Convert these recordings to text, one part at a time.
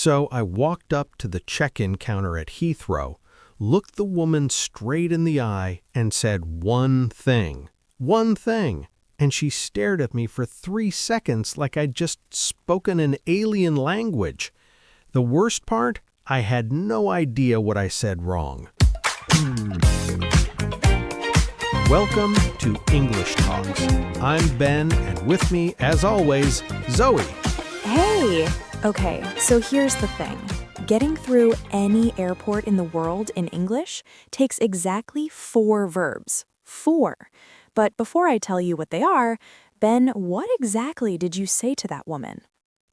So I walked up to the check-in counter at Heathrow, looked the woman straight in the eye, and said one thing. One thing. And she stared at me for 3 seconds like I'd just spoken an alien language. The worst part? I had no idea what I said wrong. Welcome to English Talks. I'm Ben, and with me, as always, Zoe. Hey! Okay, so here's the thing. Getting through any airport in the world in English takes exactly 4 verbs. 4. But before I tell you what they are, Ben, what exactly did you say to that woman?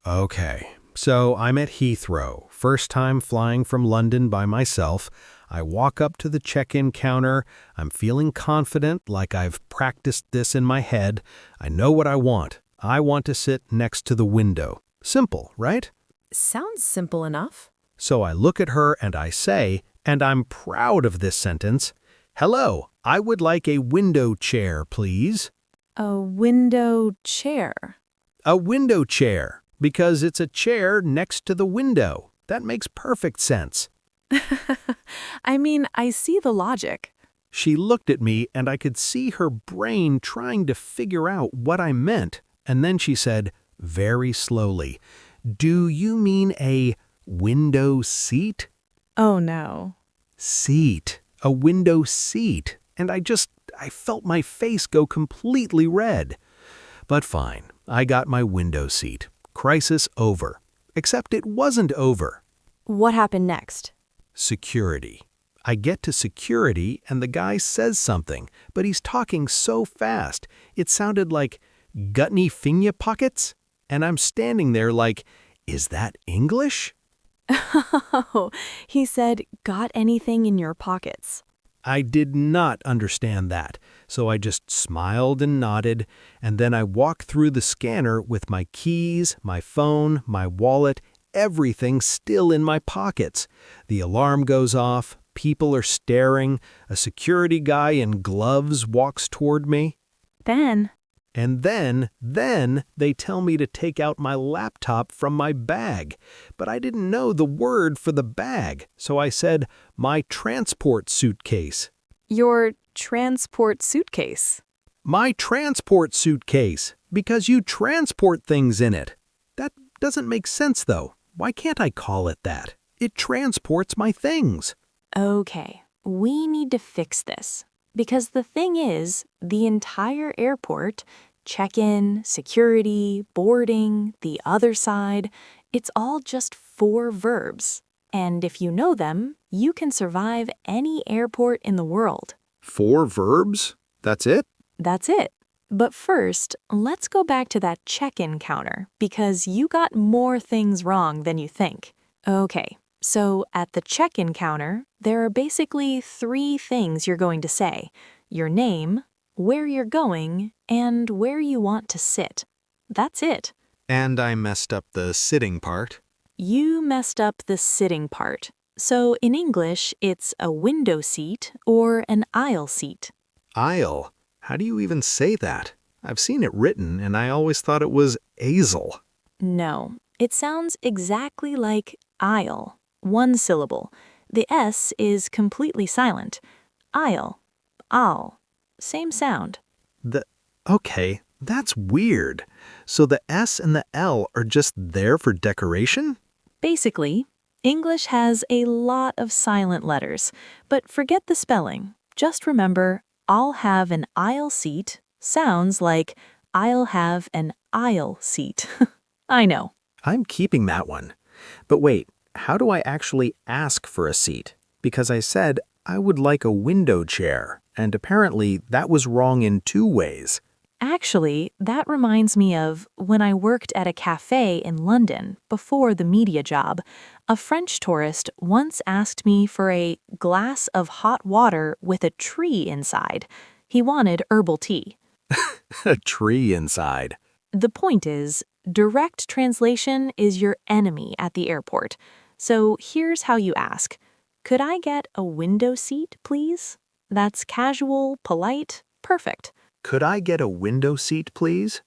Okay, so I'm at Heathrow, first time flying from London by myself. I walk up to the check-in counter. I'm feeling confident, like I've practiced this in my head. I know what I want. I want to sit next to the window. Simple, right? Sounds simple enough. So I look at her and I say, and I'm proud of this sentence, "Hello, I would like a window chair, please." A window chair. A window chair, because it's a chair next to the window. That makes perfect sense. I mean, I see the logic. She looked at me and I could see her brain trying to figure out what I meant. And then she said, very slowly, "Do you mean a window seat?" Oh no. Seat. A window seat. And I felt my face go completely red. But fine, I got my window seat. Crisis over. Except it wasn't over. What happened next? Security. I get to security and the guy says something, but he's talking so fast. It sounded like, "Got any finger pockets?" And I'm standing there like, is that English? Oh, he said, "Got anything in your pockets?" I did not understand that, so I just smiled and nodded, and then I walked through the scanner with my keys, my phone, my wallet, everything still in my pockets. The alarm goes off, people are staring, a security guy in gloves walks toward me. And then they tell me to take out my laptop from my bag. But I didn't know the word for the bag, so I said, "My transport suitcase." Your transport suitcase. My transport suitcase, because you transport things in it. That doesn't make sense, though. Why can't I call it that? It transports my things. Okay, we need to fix this. Because the thing is, the entire airport, check-in, security, boarding, the other side, it's all just 4 verbs. And if you know them, you can survive any airport in the world. 4 verbs? That's it? That's it. But first, let's go back to that check-in counter, because you got more things wrong than you think. Okay. So at the check-in counter, there are basically 3 things you're going to say. Your name, where you're going, and where you want to sit. That's it. And I messed up the sitting part. You messed up the sitting part. So in English, it's a window seat or an aisle seat. Aisle? How do you even say that? I've seen it written, and I always thought it was aisle. No, it sounds exactly like aisle. 1 syllable. The S is completely silent. Aisle. Aisle. Same sound. Okay, that's weird. So the S and the L are just there for decoration? Basically, English has a lot of silent letters, but forget the spelling. Just remember, I'll have an aisle seat sounds like I'll have an aisle seat. I know. I'm keeping that one. But wait, how do I actually ask for a seat? Because I said I would like a window chair, and apparently that was wrong in 2 ways. Actually, that reminds me of when I worked at a cafe in London before the media job. A French tourist once asked me for a glass of hot water with a tree inside. He wanted herbal tea. A tree inside. The point is, direct translation is your enemy at the airport. So here's how you ask. Could I get a window seat, please? That's casual, polite, perfect. Could I get a window seat, please?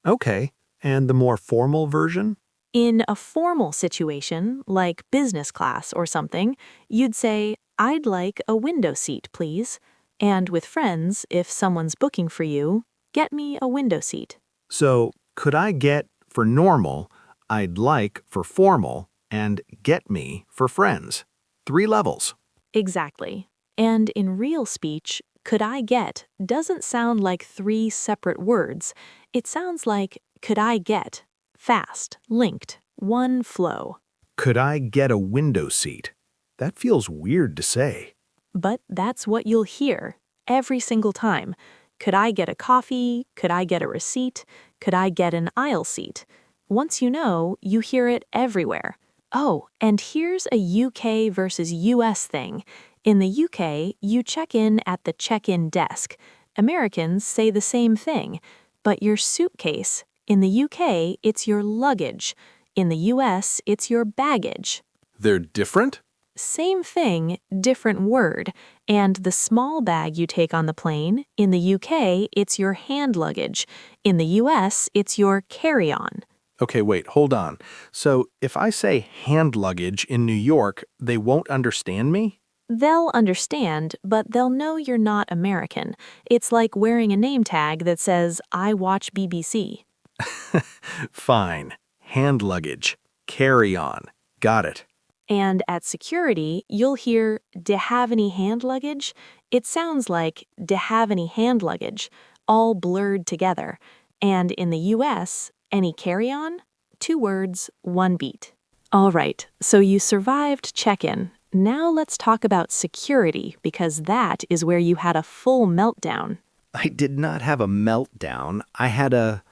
Okay, and the more formal version? In a formal situation, like business class or something, you'd say, "I'd like a window seat, please." And with friends, if someone's booking for you, "Get me a window seat." So, could I get for normal, I'd like for formal, and get me for friends. 3 levels. Exactly. And in real speech, "could I get" doesn't sound like 3 separate words. It sounds like "could I get," fast, linked, one flow. Could I get a window seat? That feels weird to say. But that's what you'll hear every single time. "Could I get a coffee? Could I get a receipt? Could I get an aisle seat?" Once you know, you hear it everywhere. Oh, and here's a UK versus US thing. In the UK, you check in at the check-in desk. Americans say the same thing. But your suitcase, in the UK, it's your luggage. In the US, it's your baggage. They're different? Same thing, different word. And the small bag you take on the plane, in the UK, it's your hand luggage. In the US, it's your carry-on. Okay, wait, hold on. So, if I say hand luggage in New York, they won't understand me? They'll understand, but they'll know you're not American. It's like wearing a name tag that says, "I watch BBC." Fine. Hand luggage. Carry on. Got it. And at security, you'll hear, "Do have any hand luggage?" It sounds like, "Do have any hand luggage?" all blurred together. And in the US, "any carry-on?" 2 words, 1 beat. All right, so you survived check-in. Now let's talk about security, because that is where you had a full meltdown. I did not have a meltdown. I had a,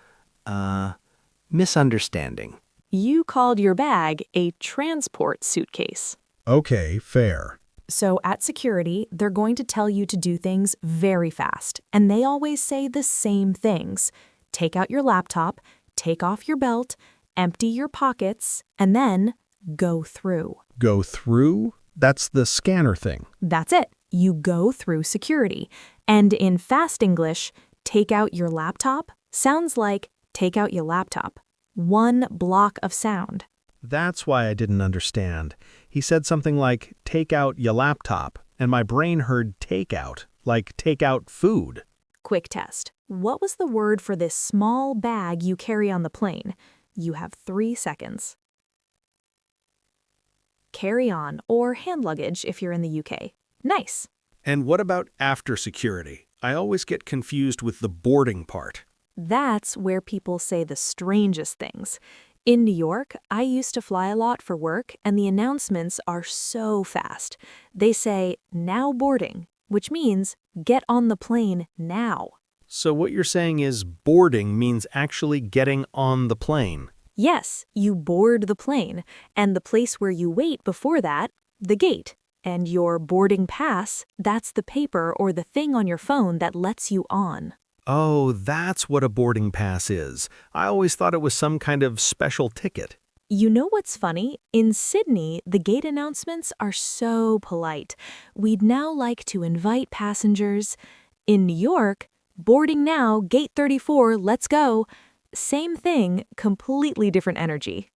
misunderstanding. You called your bag a transport suitcase. Okay, fair. So at security, they're going to tell you to do things very fast, and they always say the same things. Take out your laptop, take off your belt, empty your pockets, and then go through. Go through? That's the scanner thing. That's it. You go through security. And in fast English, take out your laptop sounds like take out your laptop. One block of sound. That's why I didn't understand. He said something like, take out your laptop, and my brain heard take out, like take out food. Quick test. What was the word for this small bag you carry on the plane? You have 3 seconds. Carry on, or hand luggage if you're in the UK. Nice. And what about after security? I always get confused with the boarding part. That's where people say the strangest things. In New York, I used to fly a lot for work, and the announcements are so fast. They say, "Now boarding," which means get on the plane now. So what you're saying is boarding means actually getting on the plane. Yes, you board the plane, and the place where you wait before that, the gate. And your boarding pass, that's the paper or the thing on your phone that lets you on. Oh, that's what a boarding pass is. I always thought it was some kind of special ticket. You know what's funny? In Sydney, the gate announcements are so polite. "We'd now like to invite passengers." In New York, "Boarding now, gate 34, let's go." Same thing, completely different energy.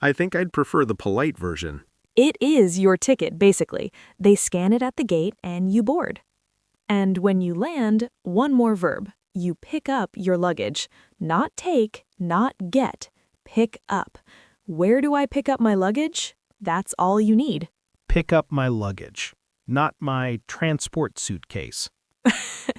I think I'd prefer the polite version. It is your ticket, basically. They scan it at the gate and you board. And when you land, one more verb. You pick up your luggage. Not take, not get. Pick up. Where do I pick up my luggage? That's all you need. Pick up my luggage, not my transport suitcase.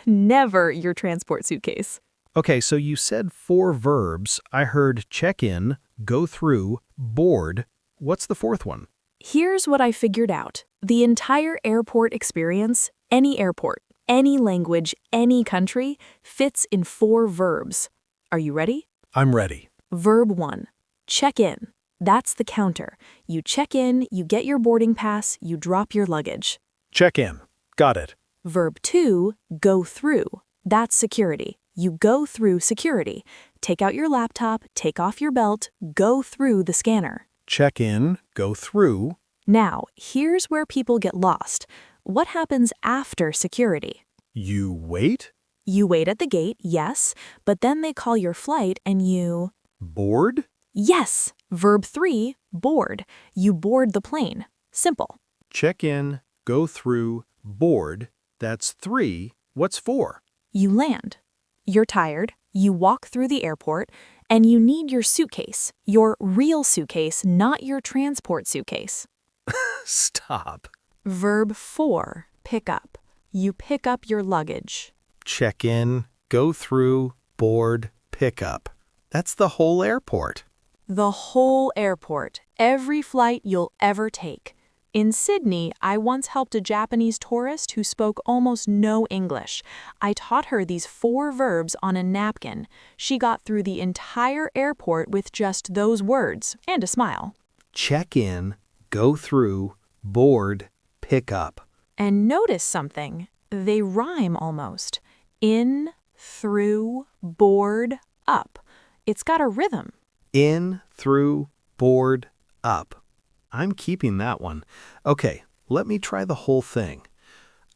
Never your transport suitcase. Okay, so you said 4 verbs. I heard check in, go through, board. What's the 4th one? Here's what I figured out. The entire airport experience, any airport, any language, any country, fits in 4 verbs. Are you ready? I'm ready. Verb 1, check in. That's the counter. You check in, you get your boarding pass, you drop your luggage. Check in. Got it. Verb 2, go through. That's security. You go through security. Take out your laptop, take off your belt, go through the scanner. Check in, go through. Now, here's where people get lost. What happens after security? You wait? You wait at the gate, yes, but then they call your flight and you... Board? Yes! Verb 3, board. You board the plane. Simple. Check in, go through, board. That's 3. What's 4? You land. You're tired, you walk through the airport, and you need your suitcase. Your real suitcase, not your transport suitcase. Stop. Verb 4, pick up. You pick up your luggage. Check in, go through, board, pick up. That's the whole airport. The whole airport, every flight you'll ever take. In Sydney, I once helped a Japanese tourist who spoke almost no English. I taught her these 4 verbs on a napkin. She got through the entire airport with just those words and a smile. Check in, go through, board, pick up. And notice something. They rhyme almost. In, through, board, up. It's got a rhythm. In, through, board, up. I'm keeping that one. Okay, let me try the whole thing.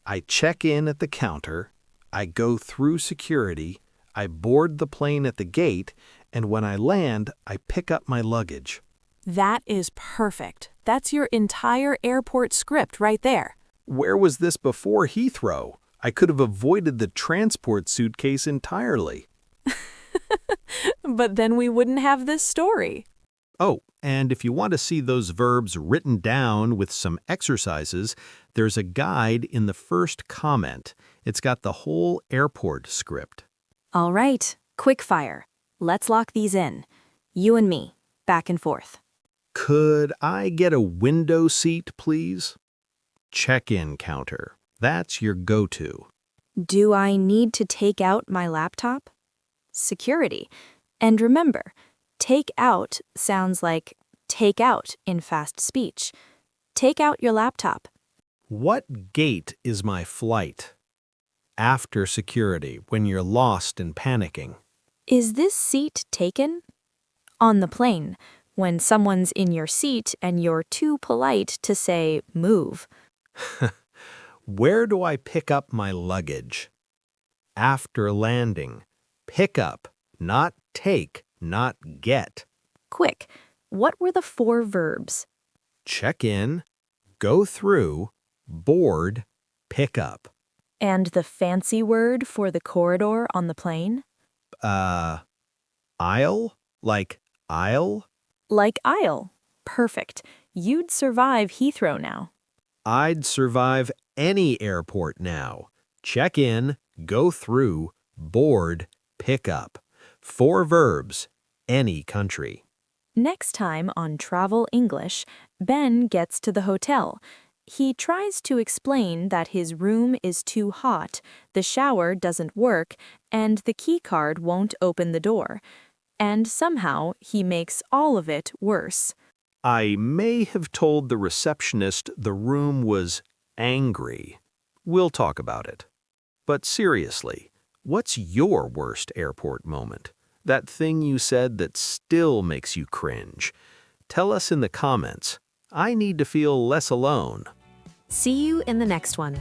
I check in at the counter, I go through security, I board the plane at the gate, and when I land, I pick up my luggage. That is perfect. That's your entire airport script right there. Where was this before Heathrow? I could have avoided the transport suitcase entirely. But then we wouldn't have this story. Oh, and if you want to see those verbs written down with some exercises, there's a guide in the first comment. It's got the whole airport script. All right, quick fire. Let's lock these in. You and me, back and forth. Could I get a window seat, please? Check-in counter. That's your go-to. Do I need to take out my laptop? Security. And remember, take out sounds like take out in fast speech. Take out your laptop. What gate is my flight? After security, when you're lost and panicking. Is this seat taken? On the plane, when someone's in your seat and you're too polite to say move. Where do I pick up my luggage? After landing. Pick up, not take, not get. Quick, what were the 4 verbs? Check in, go through, board, pick up. And the fancy word for the corridor on the plane? Aisle? Like aisle? Like aisle. Perfect. You'd survive Heathrow now. I'd survive any airport now. Check in, go through, board, pick up. 4 verbs, any country. Next time on Travel English, Ben gets to the hotel. He tries to explain that his room is too hot, the shower doesn't work, and the key card won't open the door. And somehow he makes all of it worse. I may have told the receptionist the room was angry. We'll talk about it. But seriously, what's your worst airport moment? That thing you said that still makes you cringe. Tell us in the comments. I need to feel less alone. See you in the next one.